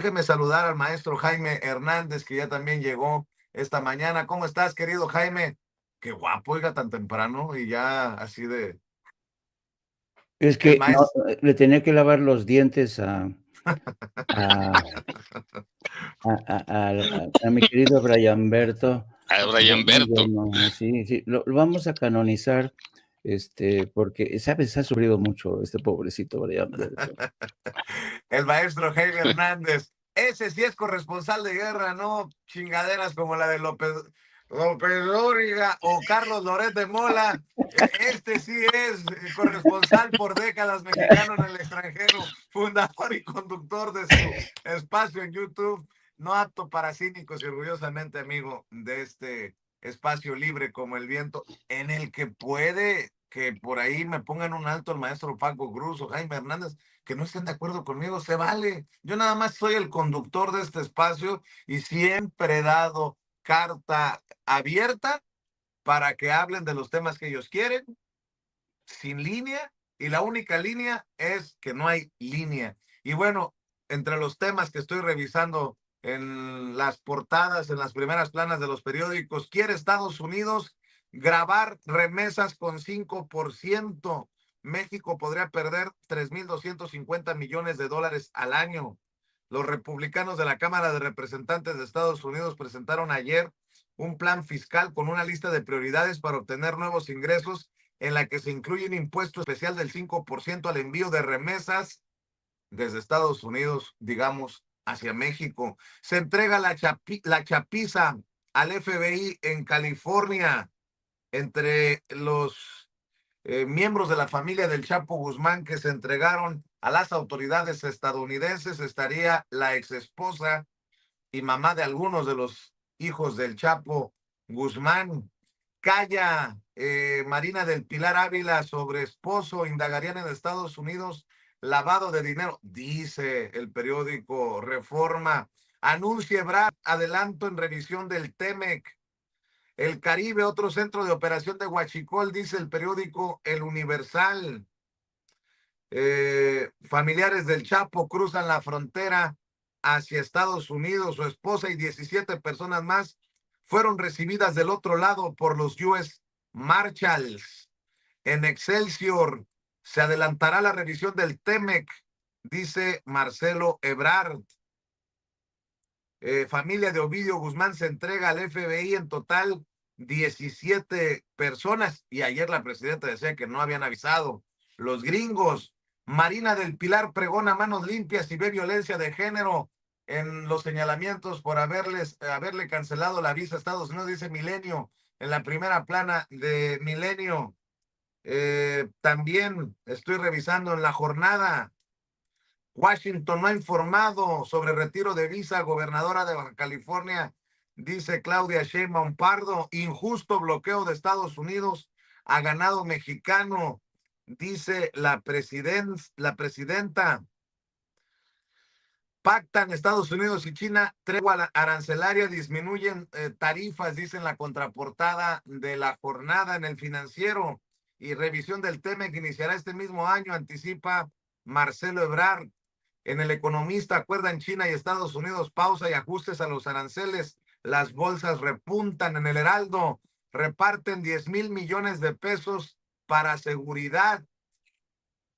Déjeme saludar al maestro Jaime Hernández, que ya también llegó esta mañana. ¿Cómo estás, querido Jaime? Qué guapo, oiga, tan temprano y ya así de... Es El que no, maestro... le tenía que lavar los dientes a a mi querido Brianberto. A Muy Brian muy Berto. bueno, sí, sí, lo vamos a canonizar, porque, ¿sabes? Ha sufrido mucho este pobrecito Brianberto. El maestro Jaime Hernández. Ese sí es corresponsal de guerra, no chingaderas como la de López Dóriga o Carlos Loret de Mola. Este sí es corresponsal por décadas mexicano en el extranjero, fundador y conductor de su espacio en YouTube, no apto para cínicos y orgullosamente amigo de este espacio libre como el viento, en el que puede que por ahí me pongan un alto el maestro Paco Cruz o Jaime Hernández, que no estén de acuerdo conmigo, se vale. Yo nada más soy el conductor de este espacio y siempre he dado carta abierta para que hablen de los temas que ellos quieren, sin línea, y la única línea es que no hay línea. Y bueno, entre los temas que estoy revisando en las portadas, en las primeras planas de los periódicos, quiere Estados Unidos grabar remesas con 5%. México podría perder 3.250 millones de dólares al año. Los republicanos de la Cámara de Representantes de Estados Unidos presentaron ayer un plan fiscal con una lista de prioridades para obtener nuevos ingresos en la que se incluye un impuesto especial del 5% al envío de remesas desde Estados Unidos, digamos, hacia México. Se entrega la chapiza al FBI en California entre los miembros de la familia del Chapo Guzmán que se entregaron a las autoridades estadounidenses. Estaría la exesposa y mamá de algunos de los hijos del Chapo Guzmán. Calla Marina del Pilar Ávila sobre esposo, indagarían en Estados Unidos lavado de dinero, dice el periódico Reforma. Anuncia Ebrard adelanto en revisión del TEMEC. El Caribe, otro centro de operación de Huachicol, dice el periódico El Universal. Familiares del Chapo cruzan la frontera hacia Estados Unidos. Su esposa y 17 personas más fueron recibidas del otro lado por los US Marshals. En Excelsior se adelantará la revisión del TEMEC, dice Marcelo Ebrard. Familia de Ovidio Guzmán se entrega al FBI, en total 17 personas, y ayer la presidenta decía que no habían avisado. Los gringos. Marina del Pilar pregona manos limpias y ve violencia de género en los señalamientos por haberle cancelado la visa a Estados Unidos, dice Milenio, en la primera plana de Milenio. También estoy revisando en La Jornada. Washington no ha informado sobre retiro de visa. Gobernadora de Baja California, dice Claudia Sheinbaum Pardo. Injusto bloqueo de Estados Unidos a ganado mexicano, dice la presidenta. Pactan Estados Unidos y China tregua arancelaria, disminuyen tarifas, dice en la contraportada de La Jornada. En El Financiero, y revisión del TEMEC iniciará este mismo año, anticipa Marcelo Ebrard. En El Economista, acuerdan China y Estados Unidos pausa y ajustes a los aranceles. Las bolsas repuntan. En El Heraldo, reparten 10,000 millones de pesos para seguridad.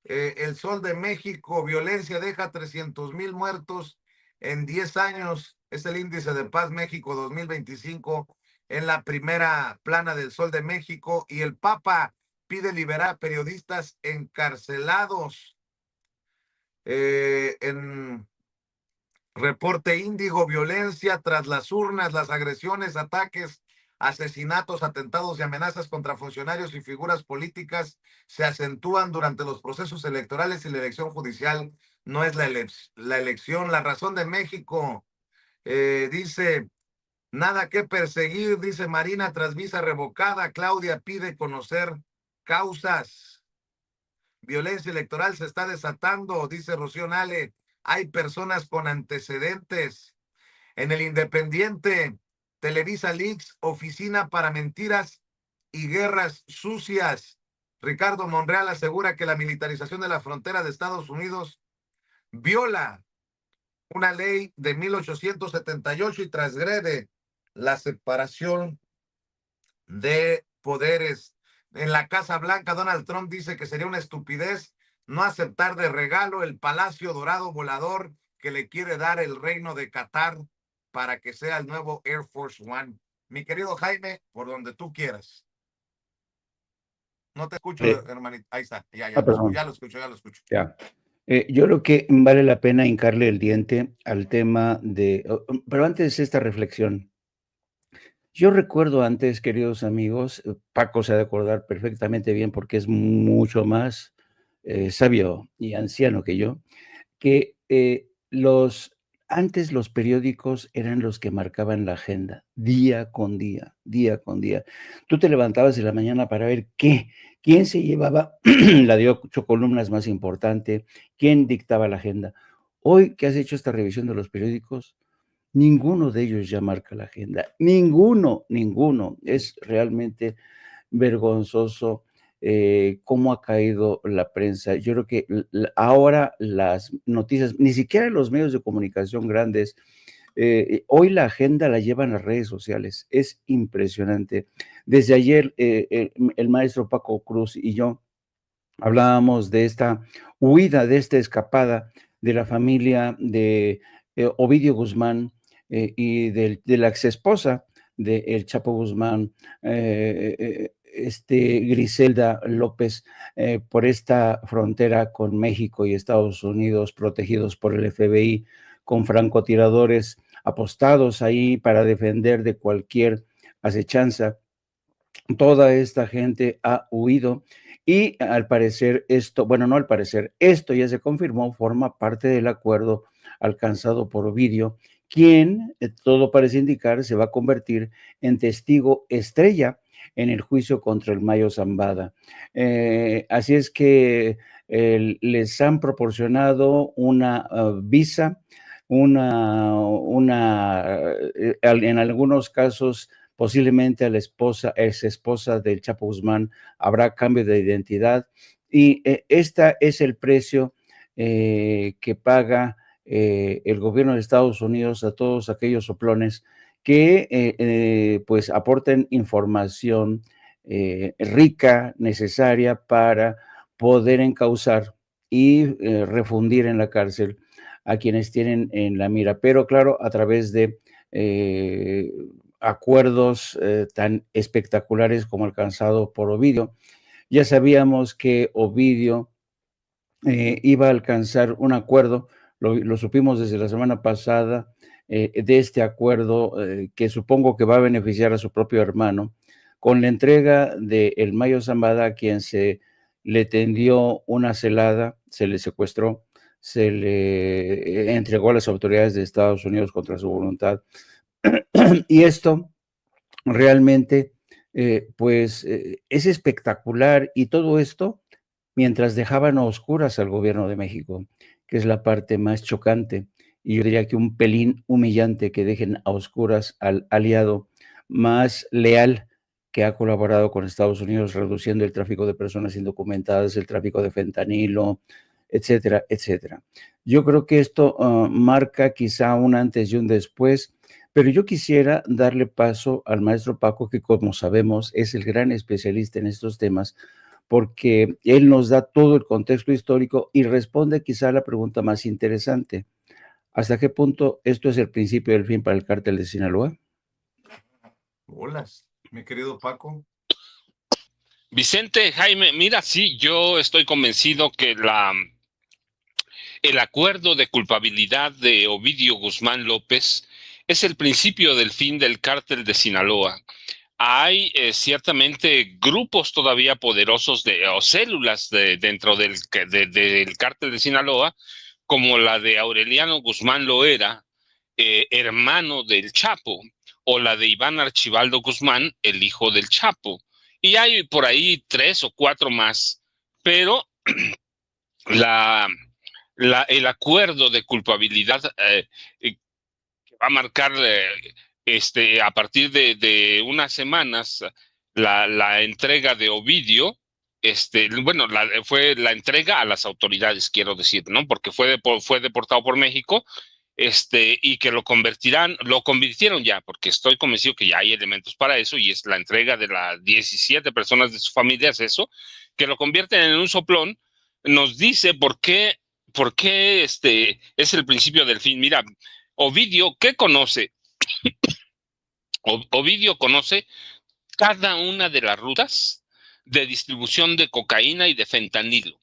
El Sol de México, violencia deja 300,000 muertos en 10 años. Es el índice de paz México 2025 en la primera plana del Sol de México. Y el Papa pide liberar a periodistas encarcelados. En Reporte Índigo, violencia tras las urnas, las agresiones, ataques, asesinatos, atentados y amenazas contra funcionarios y figuras políticas se acentúan durante los procesos electorales y la elección judicial. No es la elección. La Razón de México dice, nada que perseguir, dice Marina tras visa revocada. Claudia pide conocer causas. Violencia electoral se está desatando, dice Rocío Nale. Hay personas con antecedentes. En El Independiente, Televisa Leaks, oficina para mentiras y guerras sucias. Ricardo Monreal asegura que la militarización de la frontera de Estados Unidos viola una ley de 1878 y transgrede la separación de poderes. En la Casa Blanca, Donald Trump dice que sería una estupidez no aceptar de regalo el Palacio Dorado Volador que le quiere dar el reino de Qatar para que sea el nuevo Air Force One. Mi querido Jaime, por donde tú quieras. No te escucho, hermanito. Ahí está, ya lo escucho, Perdón. ya lo escucho, ya lo escucho. Ya. Yo creo que vale la pena hincarle el diente al tema de, pero antes esta reflexión. Yo recuerdo antes, queridos amigos, Paco se ha de acordar perfectamente bien porque es mucho más sabio y anciano que yo, que antes los periódicos eran los que marcaban la agenda, día con día, día con día. Tú te levantabas en la mañana para ver quién se llevaba la de 8 columnas más importante, quién dictaba la agenda. Hoy que has hecho esta revisión de los periódicos, ninguno de ellos ya marca la agenda, ninguno, ninguno. Es realmente vergonzoso cómo ha caído la prensa. Yo creo que ahora las noticias, ni siquiera los medios de comunicación grandes, hoy la agenda la llevan las redes sociales. Es impresionante. Desde ayer el maestro Paco Cruz y yo hablábamos de esta huida, de esta escapada de la familia de Ovidio Guzmán y de la exesposa de El Chapo Guzmán, Griselda López, por esta frontera con México y Estados Unidos, protegidos por el FBI, con francotiradores apostados ahí para defender de cualquier acechanza. Toda esta gente ha huido y al parecer esto, bueno, no al parecer, esto ya se confirmó, forma parte del acuerdo alcanzado por Ovidio, quien, todo parece indicar, se va a convertir en testigo estrella en el juicio contra el Mayo Zambada. Así es que les han proporcionado una visa, en algunos casos posiblemente a la ex esposa del Chapo Guzmán habrá cambio de identidad y este es el precio que paga el gobierno de Estados Unidos a todos aquellos soplones que pues aporten información rica, necesaria para poder encauzar y refundir en la cárcel a quienes tienen en la mira, pero claro, a través de acuerdos tan espectaculares como alcanzado por Ovidio. Ya sabíamos que Ovidio iba a alcanzar un acuerdo, lo supimos desde la semana pasada, de este acuerdo que supongo que va a beneficiar a su propio hermano, con la entrega de el Mayo Zambada, a quien se le tendió una celada, se le secuestró, se le entregó a las autoridades de Estados Unidos contra su voluntad. Y esto realmente, pues, es espectacular y todo esto mientras dejaban a oscuras al gobierno de México, que es la parte más chocante y yo diría que un pelín humillante que dejen a oscuras al aliado más leal que ha colaborado con Estados Unidos reduciendo el tráfico de personas indocumentadas, el tráfico de fentanilo, etcétera, etcétera. Yo creo que esto marca quizá un antes y un después, pero yo quisiera darle paso al maestro Paco, que como sabemos es el gran especialista en estos temas, porque él nos da todo el contexto histórico y responde quizá a la pregunta más interesante. ¿Hasta qué punto esto es el principio del fin para el cártel de Sinaloa? Hola, mi querido Paco. Vicente, Jaime, mira, sí, yo estoy convencido que el acuerdo de culpabilidad de Ovidio Guzmán López es el principio del fin del cártel de Sinaloa. Hay ciertamente grupos todavía poderosos o células dentro del cártel de Sinaloa, como la de Aureliano Guzmán Loera, hermano del Chapo, o la de Iván Archibaldo Guzmán, el hijo del Chapo. Y hay por ahí 3 o 4 más, pero el acuerdo de culpabilidad que va a marcar a partir de unas semanas la entrega de Ovidio, bueno, fue la entrega a las autoridades, quiero decir, ¿no? Porque fue deportado por México y que lo convirtieron ya, porque estoy convencido que ya hay elementos para eso, y es la entrega de las 17 personas de su familia, es eso, que lo convierten en un soplón. Nos dice por qué es el principio del fin. Mira, Ovidio, ¿qué conoce? Ovidio conoce cada una de las rutas de distribución de cocaína y de fentanilo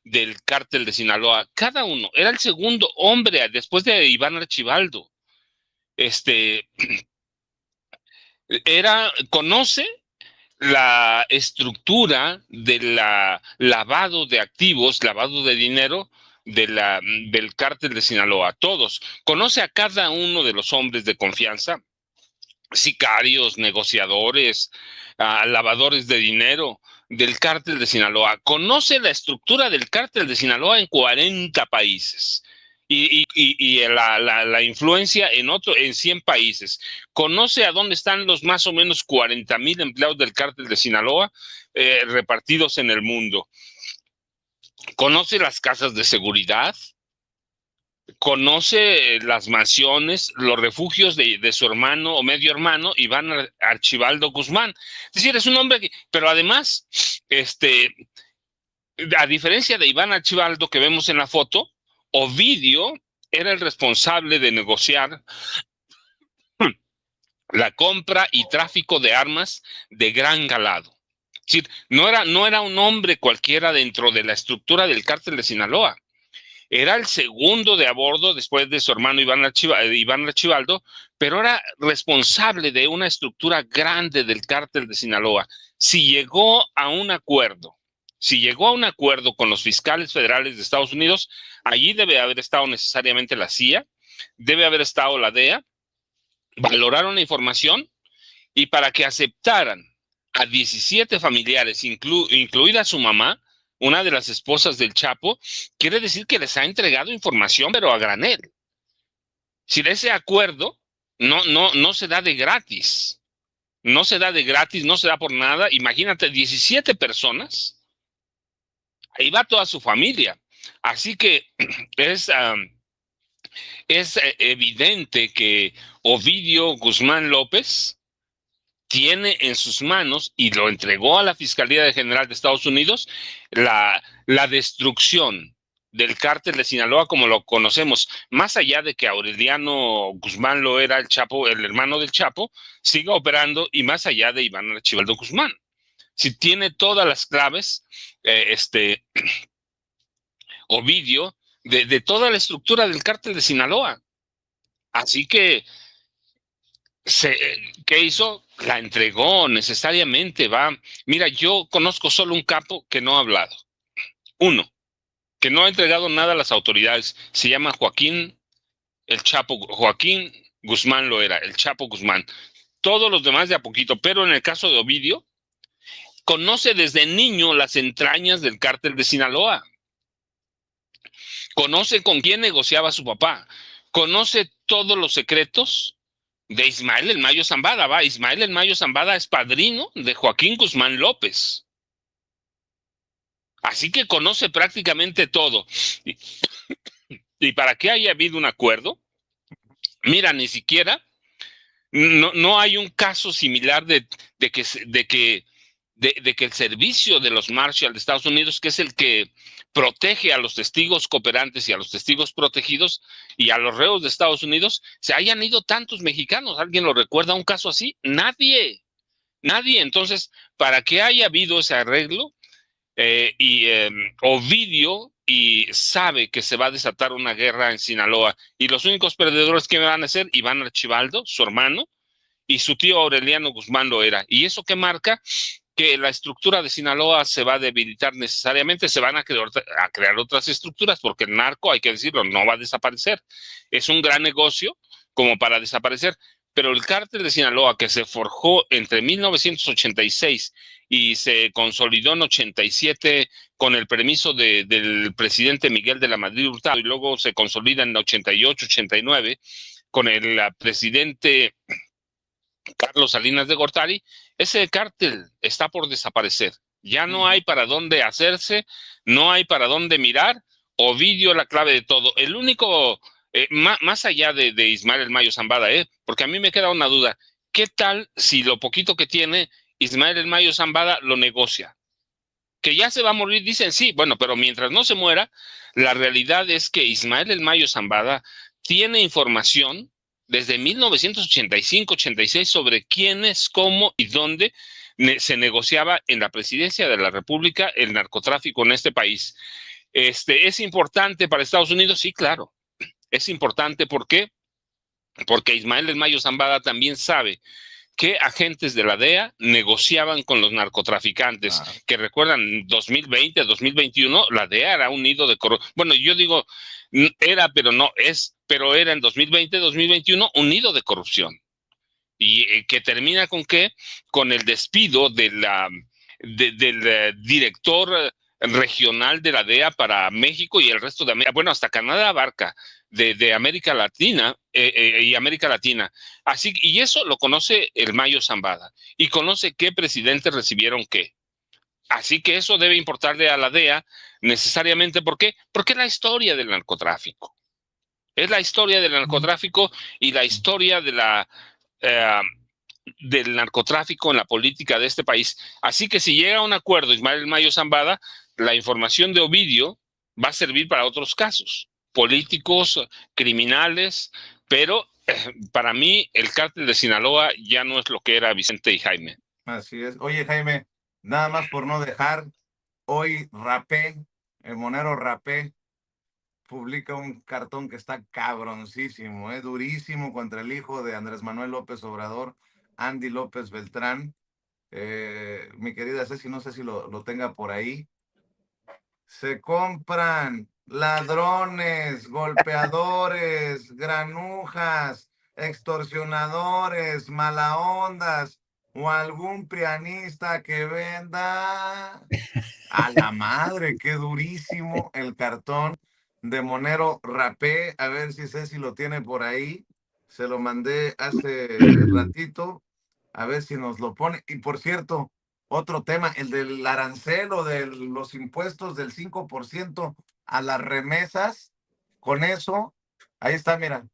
del cártel de Sinaloa. Cada uno. Era el segundo hombre después de Iván Archibaldo. Conoce la estructura del lavado de activos, lavado de dinero del cártel de Sinaloa. Todos. Conoce a cada uno de los hombres de confianza, sicarios, negociadores, lavadores de dinero del cártel de Sinaloa. Conoce la estructura del cártel de Sinaloa en 40 países y la influencia en 100 países. Conoce a dónde están los más o menos 40,000 empleados del cártel de Sinaloa repartidos en el mundo. Conoce las casas de seguridad, conoce las mansiones, los refugios de su hermano o medio hermano, Iván Archibaldo Guzmán. Es decir, es un hombre que, pero además, a diferencia de Iván Archibaldo que vemos en la foto, Ovidio era el responsable de negociar la compra y tráfico de armas de gran calado. Es decir, no era un hombre cualquiera dentro de la estructura del cártel de Sinaloa. Era el segundo de a bordo después de su hermano Iván Archibaldo, pero era responsable de una estructura grande del cártel de Sinaloa. Si llegó a un acuerdo con los fiscales federales de Estados Unidos, allí debe haber estado necesariamente la CIA, debe haber estado la DEA, valoraron la información y para que aceptaran a 17 familiares, incluida su mamá, una de las esposas del Chapo, quiere decir que les ha entregado información, pero a granel. Si ese acuerdo no se da de gratis, no se da por nada. Imagínate, 17 personas, ahí va toda su familia. Así que es evidente que Ovidio Guzmán López tiene en sus manos, y lo entregó a la Fiscalía General de Estados Unidos, la destrucción del cártel de Sinaloa como lo conocemos, más allá de que Aureliano Guzmán lo era el Chapo, el hermano del Chapo, siga operando, y más allá de Iván Archibaldo Guzmán. Si tiene todas las claves, Ovidio, de toda la estructura del cártel de Sinaloa. Así que, ¿qué hizo? La entregó necesariamente, va. Mira, yo conozco solo un capo que no ha hablado. Uno, que no ha entregado nada a las autoridades. Se llama Joaquín Guzmán lo era, el Chapo Guzmán. Todos los demás de a poquito, pero en el caso de Ovidio, conoce desde niño las entrañas del cártel de Sinaloa. Conoce con quién negociaba su papá. Conoce todos los secretos de Ismael El Mayo Zambada, va. Ismael El Mayo Zambada es padrino de Joaquín Guzmán López. Así que conoce prácticamente todo. Y para que haya habido un acuerdo, mira, ni siquiera, no hay un caso similar de que el servicio de los Marshall de Estados Unidos, que es el que protege a los testigos cooperantes y a los testigos protegidos y a los reos de Estados Unidos, se hayan ido tantos mexicanos. ¿Alguien lo recuerda un caso así? Nadie. Entonces, para que haya habido ese arreglo, Ovidio sabe que se va a desatar una guerra en Sinaloa, y los únicos perdedores que van a ser Iván Archibaldo, su hermano, y su tío Aureliano Guzmán lo era. ¿Y eso qué marca? Que la estructura de Sinaloa se va a debilitar necesariamente, se van a crear otras estructuras, porque el narco, hay que decirlo, no va a desaparecer. Es un gran negocio como para desaparecer, pero el cártel de Sinaloa, que se forjó entre 1986 y se consolidó en 87 con el permiso del presidente Miguel de la Madrid Hurtado, y luego se consolida en 88, 89 con el presidente Carlos Salinas de Gortari, ese cártel está por desaparecer. Ya no hay para dónde hacerse, no hay para dónde mirar. Ovidio la clave de todo. El único más allá de Ismael El Mayo Zambada, porque a mí me queda una duda. ¿Qué tal si lo poquito que tiene Ismael El Mayo Zambada lo negocia? Que ya se va a morir, dicen sí, bueno, pero mientras no se muera, la realidad es que Ismael El Mayo Zambada tiene información desde 1985-86 sobre quiénes, cómo y dónde se negociaba en la presidencia de la República el narcotráfico en este país. ¿Es importante para Estados Unidos? Sí, claro. Es importante, ¿por qué? Porque Ismael El Mayo Zambada también sabe que agentes de la DEA negociaban con los narcotraficantes, que recuerdan 2020, 2021, la DEA era un nido de corrupción. Bueno, yo digo, era, pero no es, pero era en 2020, 2021 un nido de corrupción. Y que termina con qué? Con el despido del director regional de la DEA para México y el resto de América, bueno, hasta Canadá abarca, de América Latina y América Latina. Así, y eso lo conoce El Mayo Zambada y conoce qué presidentes recibieron qué. Así que eso debe importarle a la DEA necesariamente. ¿Por qué? Porque es la historia del narcotráfico. Es la historia del narcotráfico y la historia de del narcotráfico en la política de este país. Así que si llega a un acuerdo Ismael El Mayo Zambada, la información de Ovidio va a servir para otros casos, políticos, criminales, pero para mí el cártel de Sinaloa ya no es lo que era Vicente y Jaime. Así es. Oye, Jaime, nada más por no dejar, hoy Rapé, el monero Rapé, publica un cartón que está cabroncísimo, durísimo, contra el hijo de Andrés Manuel López Obrador, Andy López Beltrán. Mi querida Ceci, no sé si lo tenga por ahí. Se compran ladrones, golpeadores, granujas, extorsionadores, malaondas o algún prianista que venda. A la madre, qué durísimo el cartón de Monero Rapé. A ver si Ceci lo tiene por ahí. Se lo mandé hace ratito. A ver si nos lo pone. Y por cierto, otro tema, el del arancel o de los impuestos del 5% a las remesas. Con eso, ahí está, mira,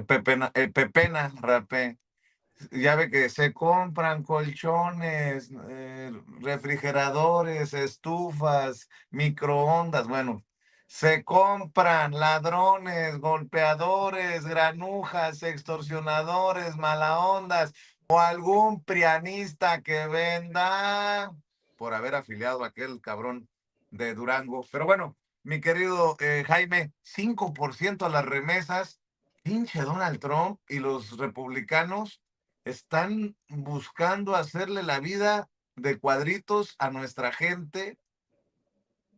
Pepena Rapé. Ya ve que se compran colchones, refrigeradores, estufas, microondas. Bueno, se compran ladrones, golpeadores, granujas, extorsionadores, malaondas o algún prianista que venda por haber afiliado a aquel cabrón de Durango. Pero bueno, mi querido Jaime, 5% a las remesas, pinche Donald Trump y los republicanos están buscando hacerle la vida de cuadritos a nuestra gente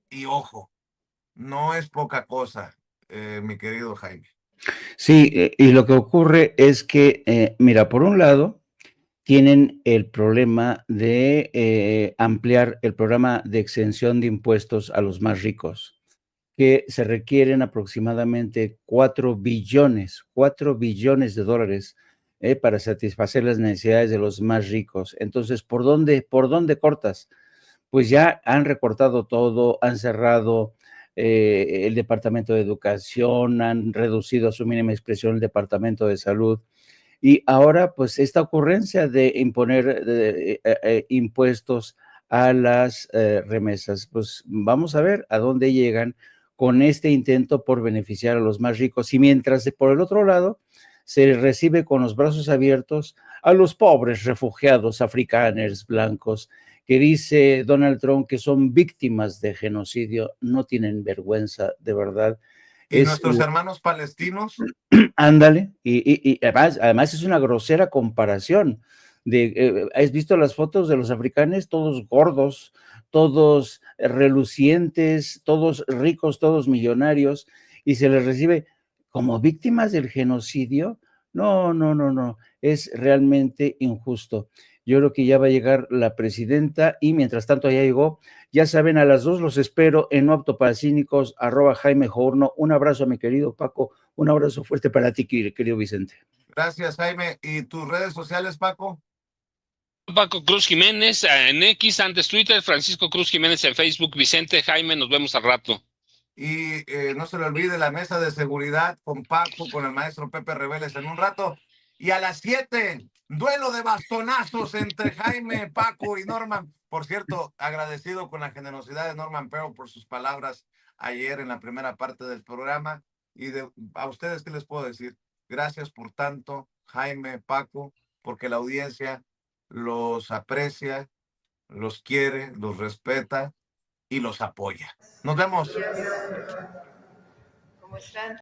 y ojo, no es poca cosa, mi querido Jaime. Sí, y lo que ocurre es que, mira, por un lado, tienen el problema de ampliar el programa de exención de impuestos a los más ricos, que se requieren aproximadamente 4 billones de dólares para satisfacer las necesidades de los más ricos. Entonces, ¿por dónde cortas? Pues ya han recortado todo, han cerrado el Departamento de Educación, han reducido a su mínima expresión el Departamento de Salud. Y ahora, pues, esta ocurrencia de imponer impuestos a las remesas, pues vamos a ver a dónde llegan con este intento por beneficiar a los más ricos. Y mientras, por el otro lado, se recibe con los brazos abiertos a los pobres refugiados africanos, blancos, que dice Donald Trump que son víctimas de genocidio, no tienen vergüenza, de verdad. ¿Y nuestros hermanos palestinos? Ándale, y además es una grosera comparación. ¿Has visto las fotos de los africanos? Todos gordos, todos relucientes, todos ricos, todos millonarios, y se les recibe como víctimas del genocidio. No, es realmente injusto. Yo creo que ya va a llegar la presidenta y mientras tanto ya llegó. Ya saben, a las 2 los espero en No Apto para Cínicos, @Jaime Journo. Un abrazo a mi querido Paco, un abrazo fuerte para ti, querido Vicente. Gracias, Jaime. ¿Y tus redes sociales, Paco? Paco Cruz Jiménez en X, antes Twitter, Francisco Cruz Jiménez en Facebook, Vicente, Jaime, nos vemos al rato. Y no se le olvide la mesa de seguridad con Paco, con el maestro Pepe Reveles en un rato. Y a las 7, duelo de bastonazos entre Jaime, Paco y Norman. Por cierto, agradecido con la generosidad de Norman Pero por sus palabras ayer en la primera parte del programa. Y a ustedes, ¿qué les puedo decir? Gracias por tanto, Jaime, Paco, porque la audiencia los aprecia, los quiere, los respeta y los apoya. Nos vemos. ¿Cómo están?